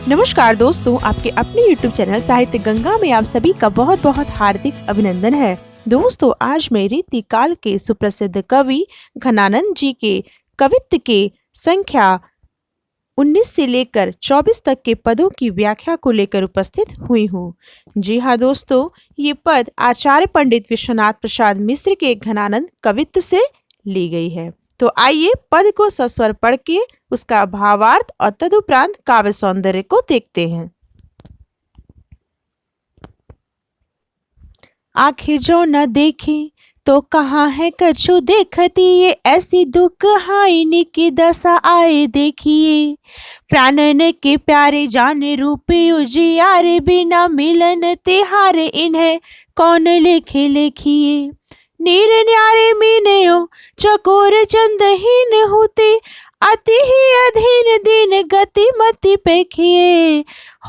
नमस्कार दोस्तों, आपके अपने YouTube चैनल साहित्य गंगा में आप सभी का बहुत बहुत हार्दिक अभिनंदन है। दोस्तों, आज मैं रीति काल के सुप्रसिद्ध कवि घनानंद जी के कवित्व के संख्या 19 से लेकर 24 तक के पदों की व्याख्या को लेकर उपस्थित हुई हूँ। जी हाँ दोस्तों, ये पद आचार्य पंडित विश्वनाथ प्रसाद मिश्र के घनानंद कवित्व से ली गई है। तो आइए पद को सस्वर पढ़ के उसका भावार्थ और तदुपरांत काव्य सौंदर्य को देखते हैं। आंखें जो न देखे तो कहाँ है कछु देखती, ये ऐसी दुख हाइनी की दशा आए देखिए। प्राणन के प्यारे जाने रूपे उजियारे, बिना मिलन तिहारे इन्हें कौन लेखे लेखिए। नीर न्यारे मीनयो चकोर चंदहीन होते, अति ही अधीन दीन गति मति पेखिए।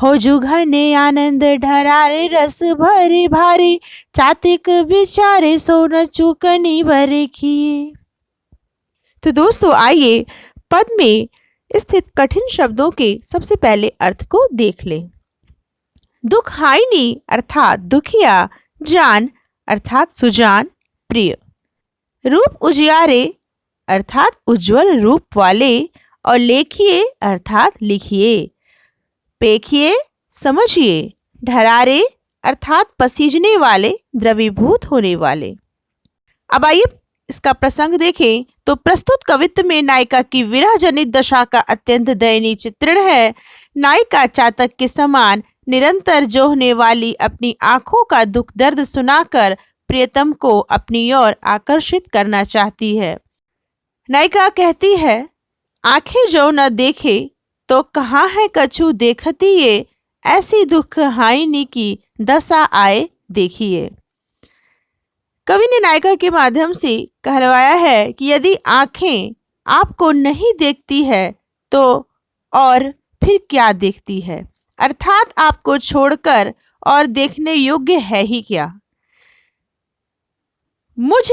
हो जुघने आनंद ढरारे, रस भरे भारे, चातिक विचारे सोन चूकनी भरे किए। तो दोस्तों आइए पद में स्थित कठिन शब्दों के सबसे पहले अर्थ को देख लें। दुख हाइनी अर्थात दुखिया, जान अर्थात सुजान प्रिय, रूप उजियारे अर्थात उज्जवल रूप वाले, और लेखिए अर्थात लिखिए, पेखिए समझिए, ढरारे अर्थात पसीजने वाले, द्रवीभूत होने वाले। अब आइए इसका प्रसंग देखें तो प्रस्तुत कवित्व में नायिका की विरह जनित दशा का अत्यंत दयनीय चित्रण है। नायिका चातक के समान निरंतर जोहने वाली अपनी आंखों का दुख दर्द सुनाकर प्रियतम को अपनी ओर आकर्षित करना चाहती है। नायिका कहती है, आंखें जो न देखे तो कहाँ है कछु देखती, ये ऐसी दुख हाइनी की दशा आए देखिए। कवि ने नायिका के माध्यम से कहलवाया है कि यदि आंखें आपको नहीं देखती है तो और फिर क्या देखती है, अर्थात आपको छोड़कर और देखने योग्य है ही क्या। मुझ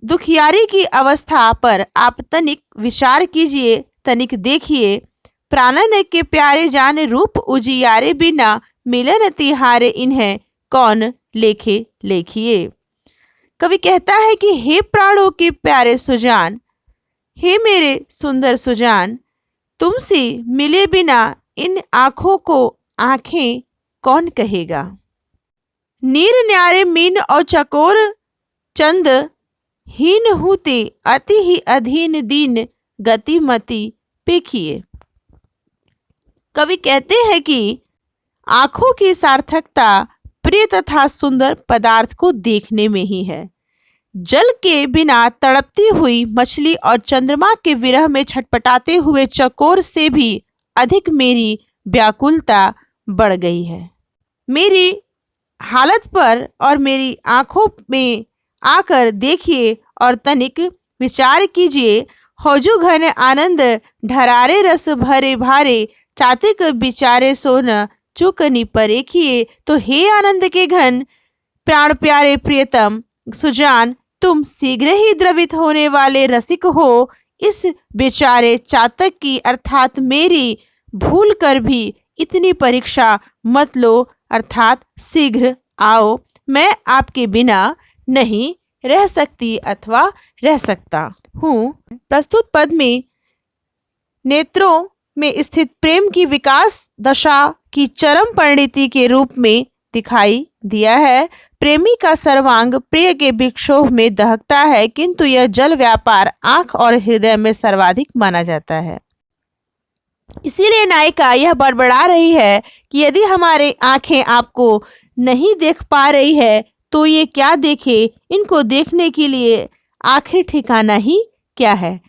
दुखियारी की अवस्था पर आप तनिक विचार कीजिए, तनिक देखिए। प्राणन के प्यारे जाने रूप उजियारे, बिना मिलन तिहारे इन्हें कौन लेखे लेखिए। कवि कहता है कि हे प्राणों के प्यारे सुजान, हे मेरे सुंदर सुजान, तुमसे मिले बिना इन आंखों को आंखें कौन कहेगा। नीर न्यारे मीन और चकोर चंद हीन होते, अति ही अधीन दीन गति मति पेखिए। कवि कहते हैं कि आंखों की सार्थकता प्रिय तथा सुंदर पदार्थ को देखने में ही है। जल के बिना तड़पती हुई मछली और चंद्रमा के विरह में छटपटाते हुए चकोर से भी अधिक मेरी व्याकुलता बढ़ गई है। मेरी हालत पर और मेरी आंखों में आकर देखिए और तनिक विचार कीजिए। होजु घन आनंद ढरारे, रस भरे भारे, चातिक बिचारे सोन चूकनी परेखिए। तो हे आनंद के घन, प्राण प्यारे प्रियतम सुजान, तुम शीघ्र ही द्रवित होने वाले रसिक हो। इस बेचारे चातक की अर्थात मेरी भूल कर भी इतनी परीक्षा मत लो, अर्थात शीघ्र आओ। मैं आपके बिना नहीं रह सकती अथवा रह सकता हूँ। प्रस्तुत पद में नेत्रों में स्थित प्रेम की विकास दशा की चरम परिणति के रूप में दिखाई दिया है। प्रेमी का सर्वांग प्रिय के विक्षोभ में दहकता है, किंतु यह जल व्यापार आंख और हृदय में सर्वाधिक माना जाता है। इसीलिए नायिका यह बड़बड़ा रही है कि यदि हमारे आंखें आपको नहीं देख पा रही है तो ये क्या देखे, इनको देखने के लिए आखिर ठिकाना ही क्या है।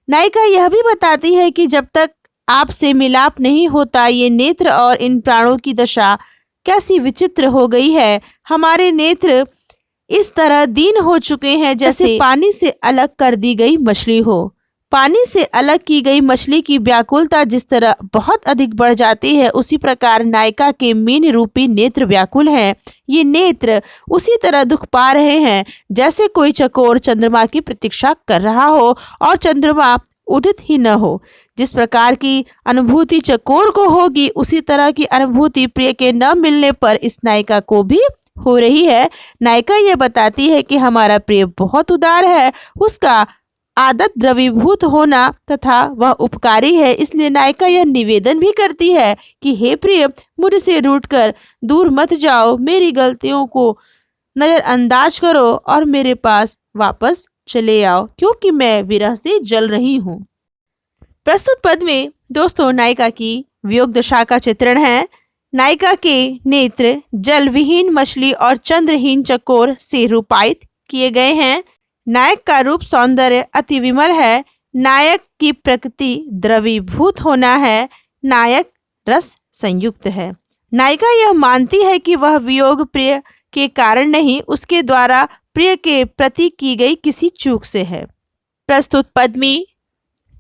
नायिका यह भी बताती है कि जब तक आपसे मिलाप नहीं होता, ये नेत्र और इन प्राणों की दशा कैसी विचित्र हो गई है। हमारे नेत्र इस तरह दीन हो चुके हैं जैसे पानी से अलग कर दी गई मछली हो। पानी से अलग की गई मछली की व्याकुलता जिस तरह बहुत अधिक बढ़ जाती है, उसी प्रकार नायिका के मीन रूपी नेत्र व्याकुल हैं। ये नेत्र उसी तरह दुख पा रहे हैं जैसे कोई चकोर चंद्रमा की प्रतीक्षा कर रहा हो और चंद्रमा उदित ही न हो। जिस प्रकार की अनुभूति चकोर को होगी उसी तरह की अनुभूति प्रिय के न मिलने पर इस नायिका को भी हो रही है। नायिका यह बताती है कि हमारा प्रिय बहुत उदार है, उसका आदत द्रवीभूत होना तथा वह उपकारी है। इसलिए नायिका यह निवेदन भी करती है कि हे प्रिय, मुझसे रूठकर दूर मत जाओ, मेरी गलतियों को नजरअंदाज करो और मेरे पास वापस चले आओ, क्योंकि मैं विरह से जल रही हूँ। प्रस्तुत पद में दोस्तों नायिका की वियोग दशा का चित्रण है। नायिका के नेत्र जल विहीन मछली और चंद्रहीन चकोर से रूपायित किए गए हैं। नायक का रूप सौंदर्य अति विमल है। नायक की प्रकृति द्रवीभूत होना है। नायक रस संयुक्त है। नायिका यह मानती है कि वह वियोग प्रिय के कारण नहीं, उसके द्वारा प्रिय के प्रति की गई किसी चूक से है। प्रस्तुत पद में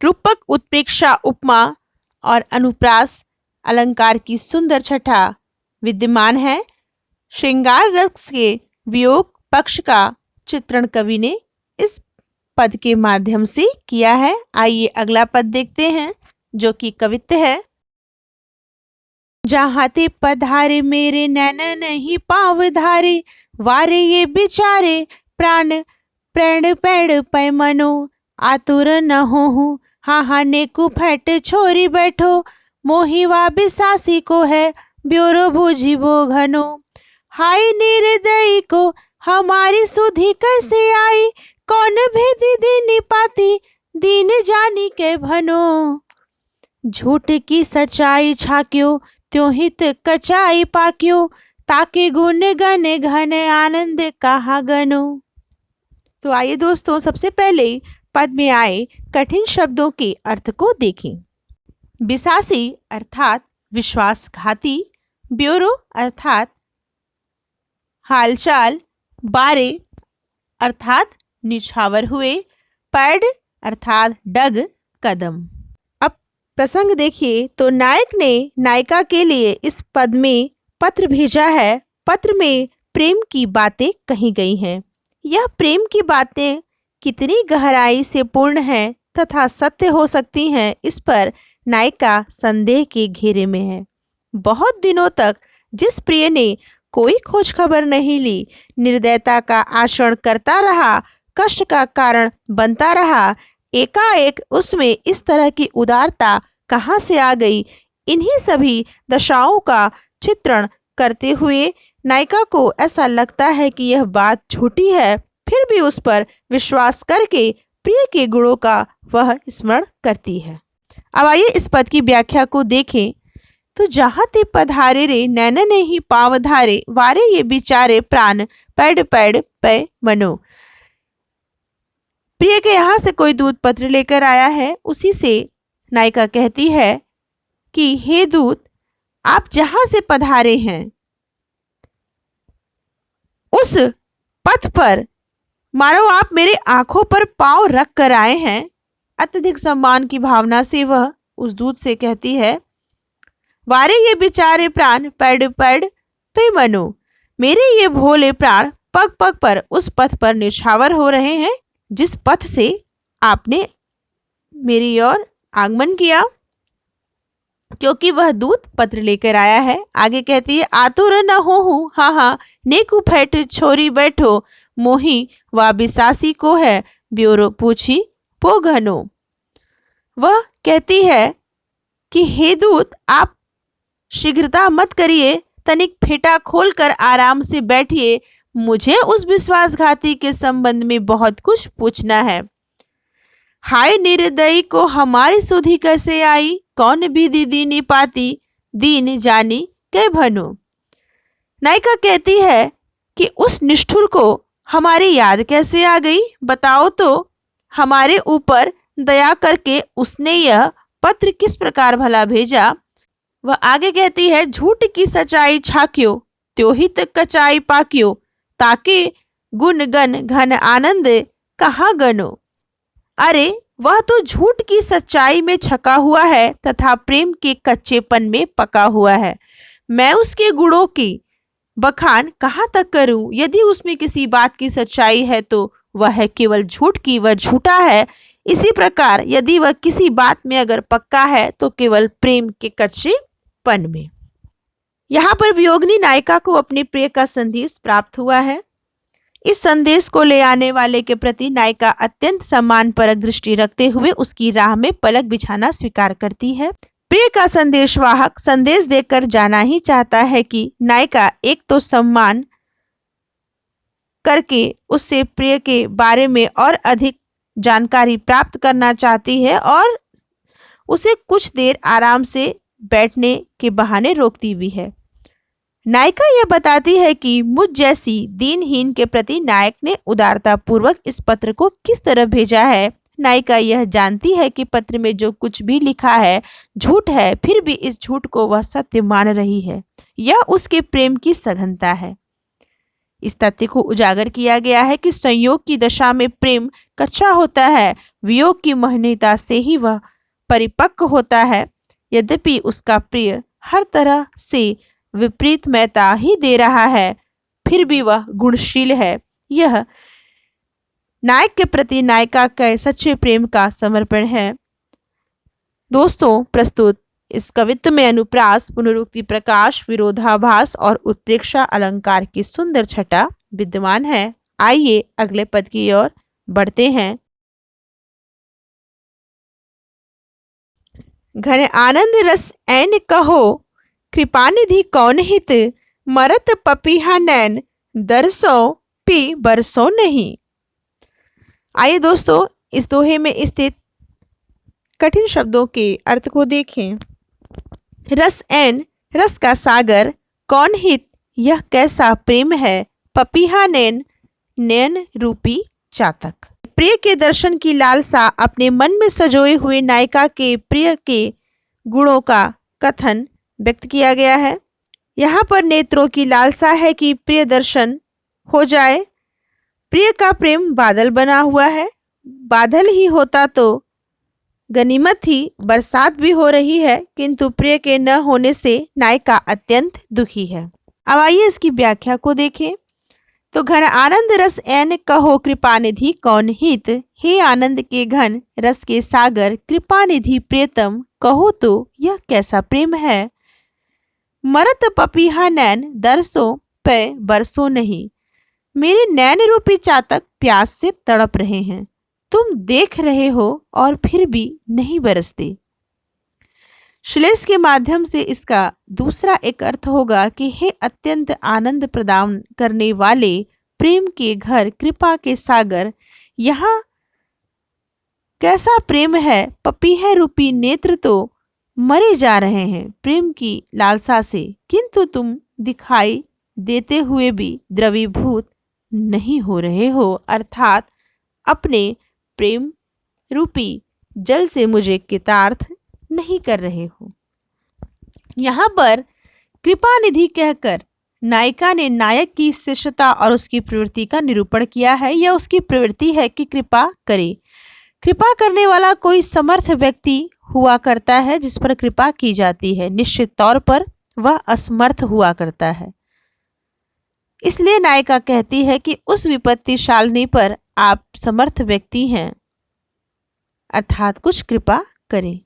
रूपक, उत्प्रेक्षा, उपमा और अनुप्रास अलंकार की सुंदर छटा विद्यमान है। श्रृंगार रस के वियोग पक्ष का चित्रण कवि ने इस पद के माध्यम से किया है। आइए अगला पद देखते हैं जो कि कवित्व है। जहाँ ते पधारे मेरे नैन नहीं पाव धारे, वारे ये बिचारे प्राण प्रण पेड़ पै मनो, आतुर न हो हाँ ने कुफट छोरी बैठो, मोहिवा बिसासी को है ब्योरो बूझी वो घनो। हाय निर्दयी को हमारी सुधि कैसे आई, कौन भेदी दीनी पाती दीन जानी के भनो। झूठ की सच्चाई छाक्यो त्यों हित कचाई पाक्यो, ताके गुण गण घन आनंद कहा गनो। तो आइए दोस्तों सबसे पहले पद में आए कठिन शब्दों के अर्थ को देखें। बिसासी अर्थात विश्वासघाती, ब्यूरो अर्थात हालचाल, बारे अर्थात निछावर हुए, पैड अर्थात डग कदम। अब प्रसंग देखिए तो नायक ने नायिका के लिए इस पद में पत्र भेजा है। पत्र में प्रेम की बातें कही गई हैं। यह प्रेम की बातें कितनी गहराई से पूर्ण है तथा सत्य हो सकती हैं, इस पर नायिका संदेह के घेरे में है। बहुत दिनों तक जिस प्रिय ने कोई खोज खबर नहीं ली, निर्दयता का आचरण करता रहा, कष्ट का कारण बनता रहा, एकाएक उसमें इस तरह की उदारता कहाँ से आ गई। इन्हीं सभी दशाओं का चित्रण करते हुए नायिका को ऐसा लगता है कि यह बात झूठी है, फिर भी उस पर विश्वास करके प्रिय के गुणों का वह स्मरण करती है। अब आइए इस पद की व्याख्या को देखें। तो जहाँ ते पधारे रे नैन नहीं पाव धारे, वारे ये बिचारे प्राण पैड पैड पै मनो। प्रिय के यहाँ से कोई दूत पत्र लेकर आया है। उसी से नायिका कहती है कि हे दूत, आप जहां से पधारे हैं उस पथ पर मानो आप मेरे आंखों पर पांव रख कर आए हैं। अत्यधिक सम्मान की भावना से वह उस दूत से कहती है, वारे ये बिचारे प्राण पैड पैड पे मनो, मेरे ये भोले प्राण पग पग पर उस पथ पर निछावर हो रहे हैं जिस पथ से आपने मेरी ओर आगमन किया, क्योंकि वह दूत पत्र लेकर आया है। आगे कहती है, आतुर न हो हाँ नेकु फैट छोरी बैठो, मोही वा बिसासी को है ब्योरो पूछी पो घनो। वह कहती है कि हे दूत, आप शीघ्रता मत करिए, तनिक फेटा खोलकर आराम से बैठिए, मुझे उस विश्वासघाती के संबंध में बहुत कुछ पूछना है। हाय निर्दयी को हमारी सुधि कैसे आई, कौन विधि दीनी पाती दीन जानी के भनो। नायिका कहती है कि उस निष्ठुर को हमारी याद कैसे आ गई, बताओ तो, हमारे ऊपर दया करके उसने यह पत्र किस प्रकार भला भेजा। वह आगे कहती है, झूठ की सच्चाई छाक्यो त्यों हित कचाई पाक्यो, ताके गुण गण घन आनंद कहाँ गनो। अरे वह तो झूठ की सच्चाई में छका हुआ है तथा प्रेम के कच्चेपन में पका हुआ है। मैं उसके गुणों की बखान कहाँ तक करूं। यदि उसमें किसी बात की सच्चाई है तो वह है केवल झूठ की वह झूठा है, इसी प्रकार यदि वह किसी बात में अगर पक्का है तो केवल प्रेम के कच्चेपन में। यहाँ पर वियोगिनी नायिका को अपने प्रिय का संदेश प्राप्त हुआ है। इस संदेश को ले आने वाले के प्रति नायिका अत्यंत सम्मानपरक दृष्टि रखते हुए उसकी राह में पलक बिछाना स्वीकार करती है। प्रिय का संदेशवाहक संदेश देकर जाना ही चाहता है कि नायिका एक तो सम्मान करके उससे प्रिय के बारे में और अधिक जानकारी प्राप्त करना चाहती है और उसे कुछ देर आराम से बैठने के बहाने रोकती भी है। नायिका यह बताती है कि मुझ जैसी दीनहीन के प्रति नायक ने उदारता पूर्वक इस पत्र को किस तरह भेजा है। नायिका यह जानती है कि पत्र में जो कुछ भी लिखा है झूठ है, फिर भी इस झूठ को वह सत्य मान रही है। यह उसके प्रेम की सघनता है। इस तथ्य को उजागर किया गया है कि संयोग की दशा में प्रेम कच्चा होता है, वियोग की महनीयता से ही वह परिपक्व होता है। यद्यपि उसका प्रिय हर तरह से विपरीतमयता ही दे रहा है, फिर भी वह गुणशील है। यह नायक के प्रति नायिका के सच्चे प्रेम का समर्पण है। दोस्तों, प्रस्तुत इस कवित्व में अनुप्रास, पुनरुक्ति, प्रकाश, विरोधाभास और उत्प्रेक्षा अलंकार की सुंदर छटा विद्यमान है। आइए अगले पद की ओर बढ़ते हैं। घन आनंद रस ऐन कहो, कृपानिधि कौन हित, मरत पपीहा नैन, दरसों पी बरसों नहीं। आइए दोस्तों, इस दोहे में स्थित कठिन शब्दों के अर्थ को देखें। रस ऐन, रस का सागर, कौन हित, यह कैसा प्रेम है, पपीहा नैन, नैन रूपी चातक। प्रिय के दर्शन की लालसा अपने मन में सजोए हुए नायिका के प्रिय के गुणों का कथन व्यक्त किया गया है। यहाँ पर नेत्रों की लालसा है कि प्रिय दर्शन हो जाए। प्रिय का प्रेम बादल बना हुआ है, बादल ही होता तो गनीमत थी, बरसात भी हो रही है, किंतु प्रिय के न होने से नायिका अत्यंत दुखी है। अब आइए इसकी व्याख्या को देखें। तो घन आनंद रस ऐन कहो, कृपानिधि कौन हित, हे आनंद के घन, रस के सागर, कृपानिधि प्रियतम, कहो तो यह कैसा प्रेम है। मरत पपीहा नैन, दरसों पे बरसों नहीं, मेरे नैन रूपी चातक प्यास से तड़प रहे हैं, तुम देख रहे हो और फिर भी नहीं बरसते। श्लेष के माध्यम से इसका दूसरा एक अर्थ होगा कि हे अत्यंत आनंद प्रदान करने वाले प्रेम के घर, कृपा के सागर, यहाँ कैसा प्रेम है। पपीहे रूपी नेत्र तो मरे जा रहे हैं प्रेम की लालसा से, किंतु तुम दिखाई देते हुए भी द्रवीभूत नहीं हो रहे हो, अर्थात अपने प्रेम रूपी जल से मुझे कृतार्थ नहीं कर रहे हो। यहाँ पर कृपानिधि कहकर नायिका ने नायक की शिष्टता और उसकी प्रवृत्ति का निरूपण किया है। यह उसकी प्रवृत्ति है कि कृपा करे। कृपा करने वाला कोई समर्थ व्यक्ति हुआ करता है जिस पर कृपा की जाती है, निश्चित तौर पर वह असमर्थ हुआ करता है। इसलिए नायिका कहती है कि उस विपत्तिशालिनी पर आप समर्थ व्यक्ति हैं, अर्थात कुछ कृपा करें।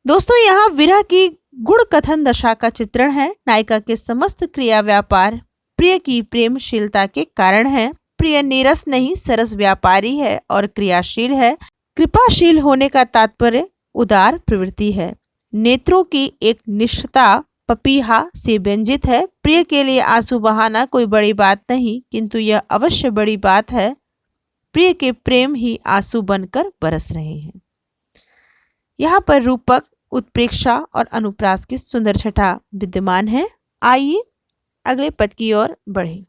दोस्तों, यहाँ विरह की गुण कथन दशा का चित्रण है। नायिका के समस्त क्रिया व्यापार प्रिय की प्रेमशीलता के कारण है। प्रिय नीरस नहीं, सरस व्यापारी है और क्रियाशील है। कृपाशील होने का तात्पर्य उदार प्रवृत्ति है। नेत्रों की एक निष्ठता पपीहा से व्यंजित है। प्रिय के लिए आंसू बहाना कोई बड़ी बात नहीं, किंतु यह अवश्य बड़ी बात है। प्रिय के प्रेम ही आंसू बनकर बरस रहे हैं। यहाँ पर रूपक, उत्प्रेक्षा और अनुप्रास की सुंदर छटा विद्यमान है। आइए अगले पद की ओर बढ़े।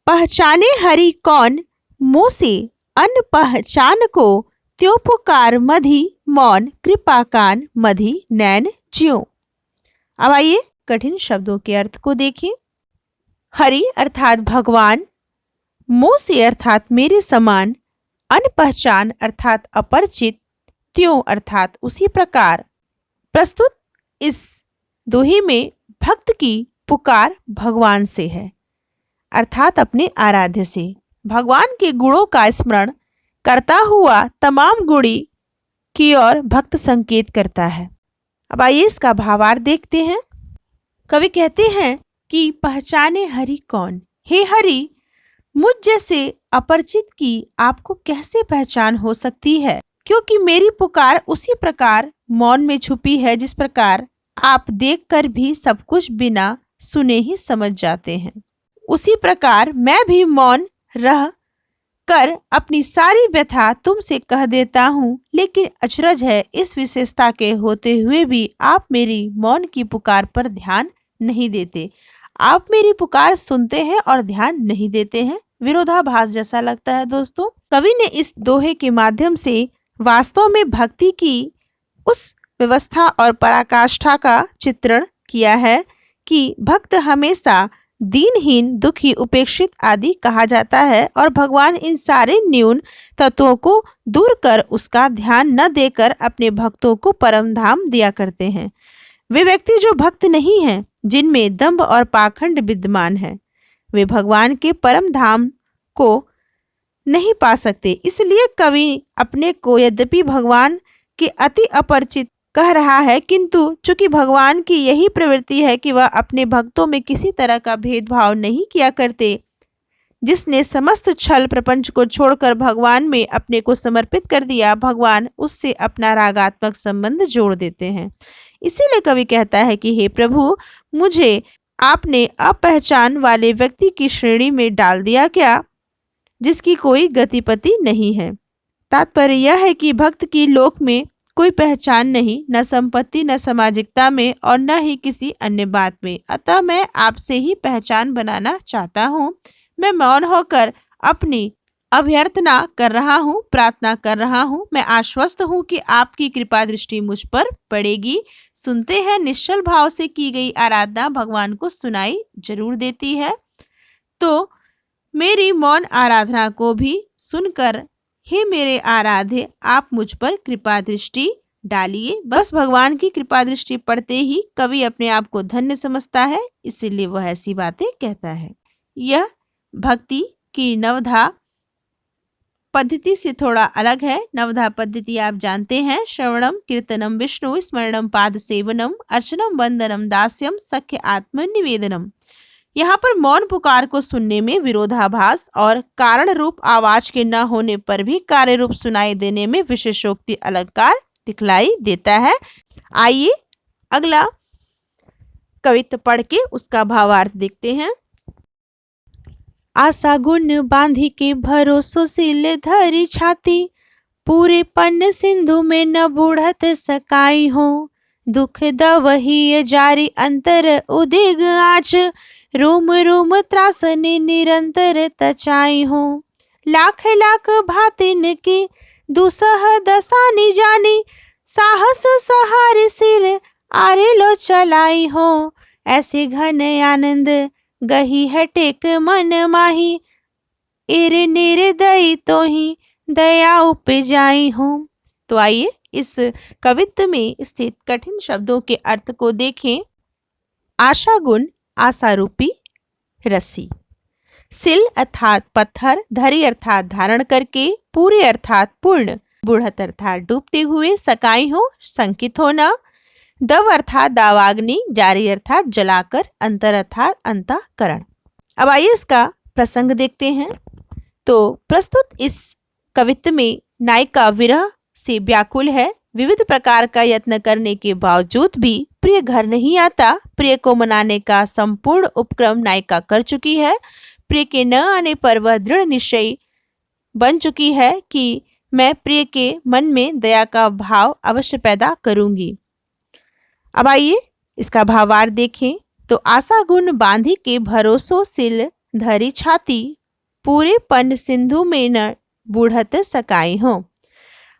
पहचाने हरि कौन, मुंह से अन पहचान को, त्यों पुकार मधि मौन, कृपा कान मधि नैन ज्यों। अब आइए कठिन शब्दों के अर्थ को देखें। हरि अर्थात भगवान, मुंह से अर्थात मेरे समान, अनपहचान अर्थात अपरिचित, त्यों अर्थात उसी प्रकार। प्रस्तुत इस दोहे में भक्त की पुकार भगवान से है। अर्थात अपने आराध्य से। भगवान के गुणों का स्मरण करता हुआ तमाम गुणी की ओर भक्त संकेत करता है। अब आइए इसका भावार्थ देखते हैं। कवि कहते हैं कि पहचाने हरि कौन, हे हरि मुझ जैसे अपरिचित की आपको कैसे पहचान हो सकती है, क्योंकि मेरी पुकार उसी प्रकार मौन में छुपी है जिस प्रकार आप देखकर भी सब कुछ बिना सुने ही समझ जाते हैं। उसी प्रकार मैं भी मौन रह कर अपनी सारी व्यथा तुमसे कह देता हूँ, लेकिन अचरज है इस विशेषता के होते हुए भी आप मेरी मौन की पुकार पर ध्यान नहीं देते। आप मेरी पुकार सुनते हैं और ध्यान नहीं देते हैं। विरोधाभास जैसा लगता है दोस्तों। कवि ने इस दोहे के माध्यम से वास्तव में भक्ति की उस व्यवस्था और पराकाष्ठा का चित्रण किया है कि भक्त हमेशा दीनहीन, दुखी, उपेक्षित आदि कहा जाता है और भगवान इन सारे न्यून तत्वों को दूर कर उसका ध्यान न देकर अपने भक्तों को परम धाम दिया करते हैं। वे व्यक्ति जो भक्त नहीं हैं, जिनमें दंभ और पाखंड विद्यमान है, वे भगवान के परम धाम को नहीं पा सकते। इसलिए कवि अपने को यद्यपि भगवान के अति अपरिचित कह रहा है, किंतु चूंकि भगवान की यही प्रवृत्ति है कि वह अपने भक्तों में किसी तरह का भेदभाव नहीं किया करते, जिसने समस्त छल प्रपंच को छोड़कर भगवान में अपने को समर्पित कर दिया, भगवान उससे अपना रागात्मक संबंध जोड़ देते हैं। इसीलिए कवि कहता है कि हे प्रभु, मुझे आपने अपहचान वाले व्यक्ति की श्रेणी में डाल दिया क्या, जिसकी कोई गतिपति नहीं है। तात्पर्य यह है कि भक्त की लोक में कोई पहचान नहीं, न संपत्ति, न सामाजिकता में और न ही किसी अन्य बात में। अतः मैं आपसे ही पहचान बनाना चाहता हूँ। मैं मौन होकर अपनी अभ्यर्थना कर रहा हूँ, प्रार्थना कर रहा हूँ। मैं आश्वस्त हूँ कि आपकी कृपा दृष्टि मुझ पर पड़ेगी। सुनते हैं, निश्चल भाव से की गई आराधना भगवान को सुनाई जरूर देती है। तो मेरी मौन आराधना को भी सुनकर हे मेरे आराध्य, आप मुझ पर कृपा दृष्टि डालिए। बस भगवान की कृपा दृष्टि पड़ते ही कवि अपने आप को धन्य समझता है, इसीलिए वह ऐसी बातें कहता है। यह भक्ति की नवधा पद्धति से थोड़ा अलग है। नवधा पद्धति आप जानते हैं, श्रवणम कीर्तनम विष्णु स्मरणम पाद सेवनम अर्चनम वंदनम दास्यम सख्य आत्म निवेदनम। यहाँ पर मौन पुकार को सुनने में विरोधाभास और कारण रूप आवाज के न होने पर भी कार्य रूप सुनाई देने में विशेषोक्ति अलंकार दिखलाई देता है। आइए अगला कवित्व पढ़ के उसका भावार्थ देखते हैं। आशा गुण बांधी के भरोसो सिल धरी छाती, पूरे पन्न सिंधु में न बूढ़त सकाई हो। दुख दवही जारी अंतर उदिग आच, रोम रोम त्रासने निरंतर तचाई हो। लाख लाख भातिन की दुसह दसानी जानी, साहस सहारे सिर आरे लो चलाई हो। ऐसे घन आनंद गही है टेक मन माही, एरे निर्दयी तो ही दया उपजाई हो। तो आइए इस कवित्व में स्थित कठिन शब्दों के अर्थ को देखें। आशा गुण, आशा रूपी रस्सी। सिल अर्थात पत्थर, धरी अर्थात धारण करके, पूरे अर्थात पूर्ण, बुढ़त अर्थात डूबते हुए, सकाई हो संकित होना, दव अर्थात दावाग्नि, जारी अर्थात जलाकर, अंतर अर्थात अंतःकरण। अब आइए इसका प्रसंग देखते हैं। तो प्रस्तुत इस कवित्व में नायिका विरह से व्याकुल है। विविध प्रकार का यत्न करने के बावजूद भी प्रिय घर नहीं आता। प्रिय को मनाने का संपूर्ण उपक्रम नायिका कर चुकी है। प्रिय के न आने पर वह दृढ़ निश्चय बन चुकी है कि मैं प्रिय के मन में दया का भाव अवश्य पैदा करूंगी। अब आइए इसका भावार्थ देखें। तो आशा गुण बांधी के भरोसो सिल धरी छाती, पूरे पन सिंधु में न बूढ़त सकाई हो।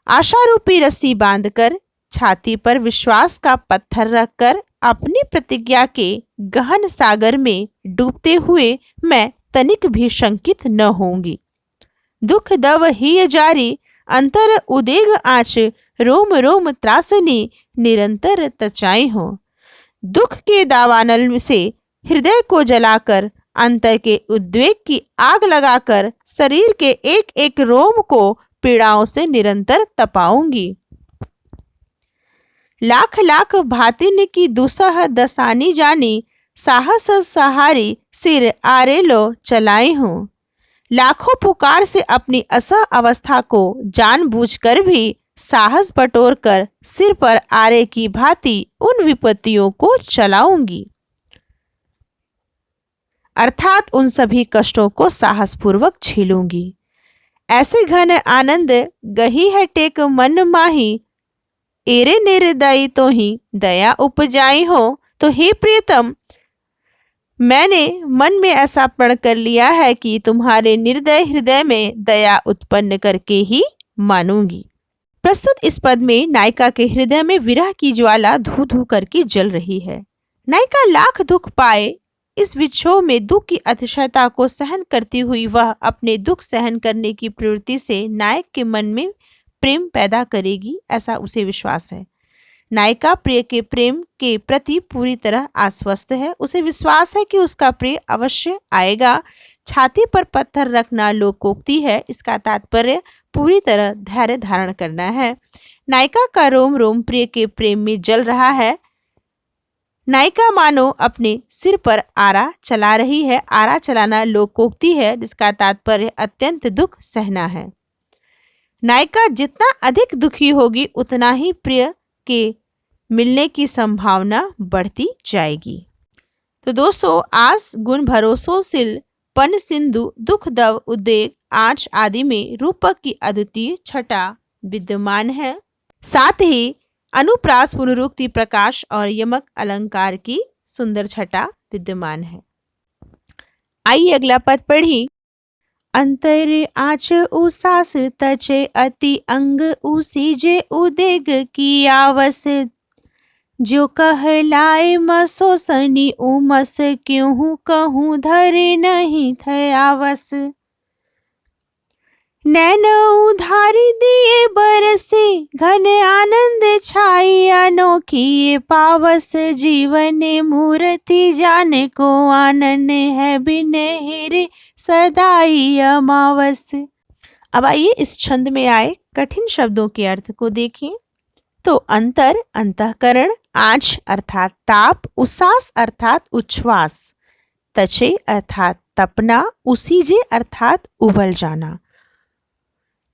आशा रूपी रस्सी बांधकर, छाती पर विश्वास का पत्थर रखकर, अपनी प्रतिज्ञा के गहन सागर में डूबते हुए मैं तनिक भी शंकित न होंगी। दुख दव ही जारी अंतर उदेग आँच, रोम रोम त्रासनी निरंतर तचाई हो। दुख के दावानल से हृदय को जलाकर अंतर के उद्वेग की आग लगाकर शरीर के एक एक रोम को पीड़ाओं से निरंतर तपाऊंगी। लाख लाख भातिन की दुसह दसानी जानी, साहस सहारी सिर आरे लो चलाई हूँ। लाखों पुकार से अपनी असह अवस्था को जानबूझकर भी साहस बटोर कर सिर पर आरे की भांति उन विपत्तियों को चलाऊंगी, अर्थात उन सभी कष्टों को साहसपूर्वक झेलूंगी। ऐसे घन आनंद गही है टेक मन माही, एरे निर्दयी तो ही दया उपजाई हो। तो हे प्रियतम, मैंने मन में ऐसा प्रण कर लिया है कि तुम्हारे निर्दय हृदय में दया उत्पन्न करके ही मानूंगी। प्रस्तुत इस पद में नायिका के हृदय में विरह की ज्वाला धू धू करके जल रही है। नायिका लाख दुख पाए इस विक्षोभ में दुख की अतिशयता को सहन करती हुई वह अपने दुख सहन करने की प्रवृत्ति से नायक के मन में प्रेम पैदा करेगी, ऐसा उसे विश्वास है। नायिका प्रिय के प्रेम के प्रति पूरी तरह आश्वस्त है। उसे विश्वास है कि उसका प्रिय अवश्य आएगा। छाती पर पत्थर रखना लोकोक्ति है, इसका तात्पर्य पूरी तरह धैर्य धारण करना है। नायिका का रोम रोम प्रिय के प्रेम में जल रहा है। नायिका मानो अपने सिर पर आरा चला रही है। आरा चलाना लोकोक्ति है, जिसका तात्पर्य अत्यंत दुख सहना है। नायिका जितना अधिक दुखी होगी उतना ही प्रिय के मिलने की संभावना बढ़ती जाएगी। तो दोस्तों, आस गुण भरोसो सिल पन सिंधु दुख दव उद्वेग आँच आदि में रूपक की अद्वितीय छटा विद्यमान है। साथ ही अनुप्रास पुनरुक्ति प्रकाश और यमक अलंकार की सुंदर छटा विद्यमान है। आइए अगला पद पढ़ी। अंतर आँच उसास तचे अति अंग उसीजे उदेग की आवस, जो कहलाए मसोसनी उमस क्यों कहूँ धरे नहीं थे आवस। नैन उधारी दिए बरसे घन आनंद छाई अनोखी पावस, जीवन मूर्ति जाने को आनन है बिन हेरे सदाई अमावस। अब आइए इस छंद में आए कठिन शब्दों के अर्थ को देखें। तो अंतर अंतःकरण, आँच अर्थात ताप, उसास अर्थात उच्छ्वास, तचे अर्थात तपना, उसीजे अर्थात उबल जाना,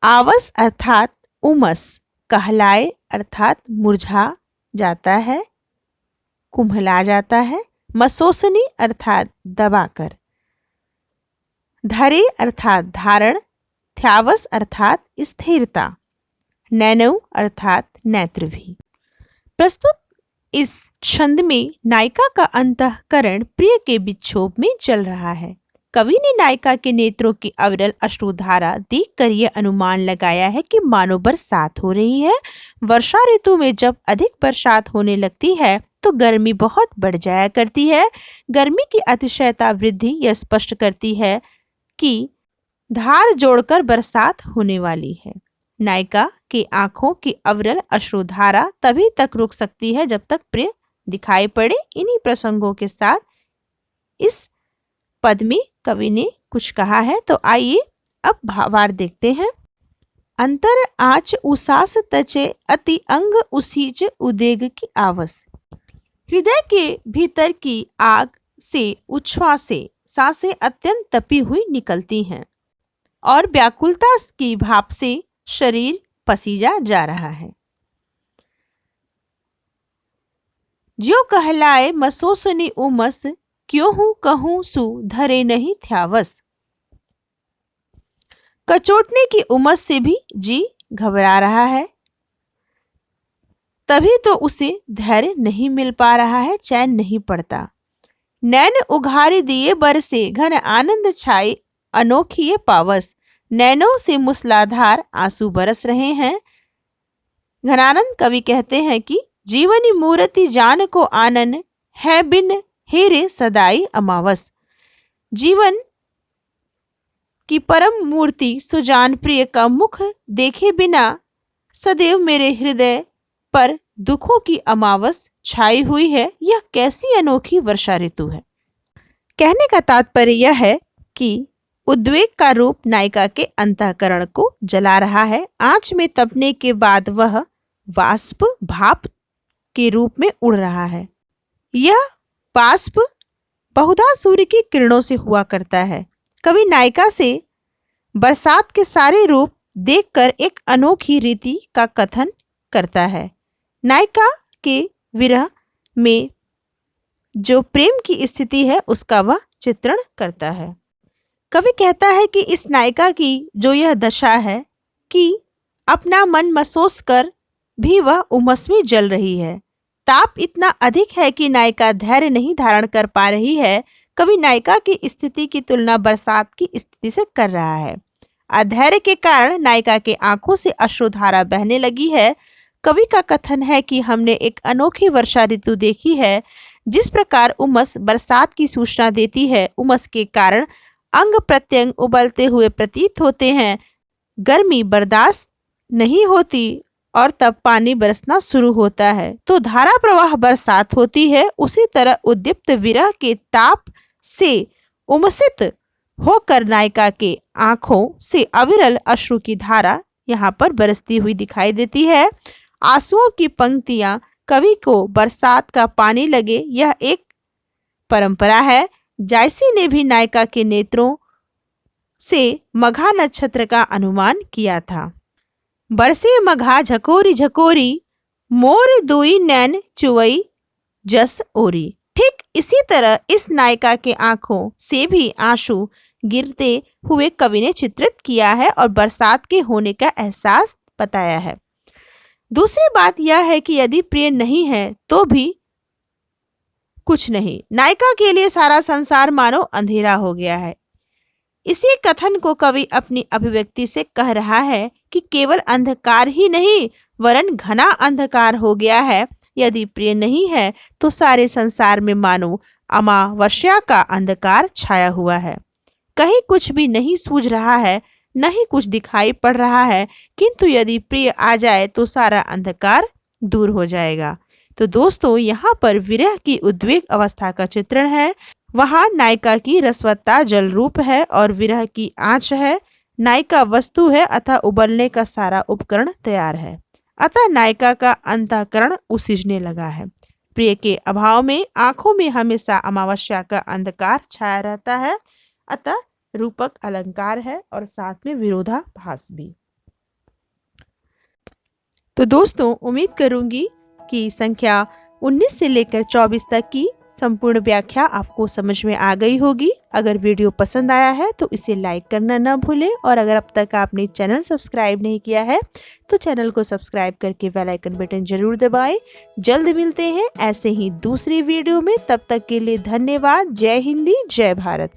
आवस अर्थात उमस, कहलाए अर्थात मुरझा जाता है, कुम्हला जाता है, मसोसनी अर्थात दबाकर, धरे अर्थात धारण, थ्यावस अर्थात स्थिरता, नैनव अर्थात नेत्र भी। प्रस्तुत इस छंद में नायिका का अंतःकरण प्रिय के विक्षोभ में चल रहा है। कवि ने नायिका के नेत्रों की अविरल अश्रुधारा देखकर यह अनुमान लगाया है कि मानो बरसात हो रही है। वर्षा ऋतु में जब अधिक बरसात होने लगती है तो गर्मी बहुत बढ़ जाया करती है। गर्मी की अतिशयता वृद्धि यह स्पष्ट करती है कि धार जोड़कर बरसात होने वाली है। नायिका की आंखों की अविरल अश्रुधारा तभी तक रुक सकती है जब तक प्रिय दिखाई पड़े। इन्हीं प्रसंगों के साथ इस पद में कवि ने कुछ कहा है, तो आइए अब भावार्थ देखते हैं। अंतर आँच उसास तचे अति अंग उसीज उदेग की आवस। हृदय के भीतर की आग से उच्छ्वास से सांसें अत्यंत तपी हुई निकलती हैं और व्याकुलता की भाप से शरीर पसीजा जा रहा है। जो कहलाए मसोसनी उमस क्यों कहूं सु धरे नहीं थ्यावस। कचोटने की उमस से भी जी घबरा रहा है, तभी तो उसे धैर्य नहीं मिल पा रहा है, चैन नहीं पड़ता। नैन उघारी दिए बरसे घन आनंद छाई अनोखी ये पावस। नैनों से मूसलाधार आंसू बरस रहे हैं। घनानंद कवि कहते हैं कि जीवनी मूर्ति जान को आनन है बिन हेरे सदाई अमावस। जीवन की परम मूर्ति सुजान प्रिय का मुख देखे बिना सदैव मेरे हृदय पर दुखों की अमावस छाई हुई है। यह कैसी अनोखी वर्षा ऋतु है। कहने का तात्पर्य यह है कि उद्वेग का रूप नायिका के अंतःकरण को जला रहा है। आंच में तपने के बाद वह वाष्प भाप के रूप में उड़ रहा है। यह वाष्प बहुधा सूर्य की किरणों से हुआ करता है। कवि नायिका से बरसात के सारे रूप देखकर एक अनोखी रीति का कथन करता है। नायिका के विरह में जो प्रेम की स्थिति है उसका वह चित्रण करता है। कवि कहता है कि इस नायिका की जो यह दशा है कि अपना मन महसूस कर भी वह उमसमी जल रही है। ताप इतना अधिक है कि नायिका धैर्य नहीं धारण कर पा रही है। कवि नायिका की स्थिति की तुलना बरसात की स्थिति से कर रहा है। अधैर्य के कारण नायिका के आंखों से अश्रुधारा बहने लगी है। कवि का कथन है कि हमने एक अनोखी वर्षा ऋतु देखी है। जिस प्रकार उमस बरसात की सूचना देती है, उमस के कारण अंग प्रत्यंग उबलते हुए प्रतीत होते हैं। गर्मी बर्दाश्त नहीं होती और तब पानी बरसना शुरू होता है तो धारा प्रवाह बरसात होती है। उसी तरह उद्दीप्त विरह के ताप से उमसित होकर नायिका के आंखों से अविरल अश्रु की धारा यहाँ पर बरसती हुई दिखाई देती है। आंसुओं की पंक्तियां कवि को बरसात का पानी लगे, यह एक परंपरा है। जायसी ने भी नायिका के नेत्रों से मघा नक्षत्र का अनुमान किया था। बरसे मघा झकोरी झकोरी, मोर दुई नैन चुवई जस ओरी। ठीक इसी तरह इस नायिका के आंखों से भी आंसू गिरते हुए कवि ने चित्रित किया है और बरसात के होने का एहसास बताया है। दूसरी बात यह है कि यदि प्रिय नहीं है तो भी कुछ नहीं, नायिका के लिए सारा संसार मानो अंधेरा हो गया है। इसी कथन को कवि अपनी अभिव्यक्ति से कह रहा है कि केवल अंधकार ही नहीं वरन घना अंधकार हो गया है। यदि प्रिय नहीं है तो सारे संसार में मानो अमावस्या का अंधकार छाया हुआ है। कहीं कुछ भी नहीं सूझ रहा है, न ही कुछ दिखाई पड़ रहा है, किंतु यदि प्रिय आ जाए तो सारा अंधकार दूर हो जाएगा। तो दोस्तों, यहाँ पर विरह की उद्वेग अवस्था का चित्रण है। वहां नायिका की रसवत्ता जल रूप है और विरह की आंच है। नायिका वस्तु है अतः उबलने का सारा उपकरण तैयार है। अतः नायिका का अंतःकरण उसिजने लगा है। प्रिय के अभाव में आंखों में हमेशा अमावस्या का अंधकार छाया रहता है। अतः रूपक अलंकार है और साथ में विरोधाभास भी। तो दोस्तों, उम्मीद करूंगी कि संख्या 19 से लेकर 24 तक की संपूर्ण व्याख्या आपको समझ में आ गई होगी। अगर वीडियो पसंद आया है तो इसे लाइक करना न भूलें और अगर अब तक आपने चैनल सब्सक्राइब नहीं किया है तो चैनल को सब्सक्राइब करके बेल आइकन बटन जरूर दबाएं। जल्द मिलते हैं ऐसे ही दूसरी वीडियो में। तब तक के लिए धन्यवाद। जय हिंदी, जय भारत।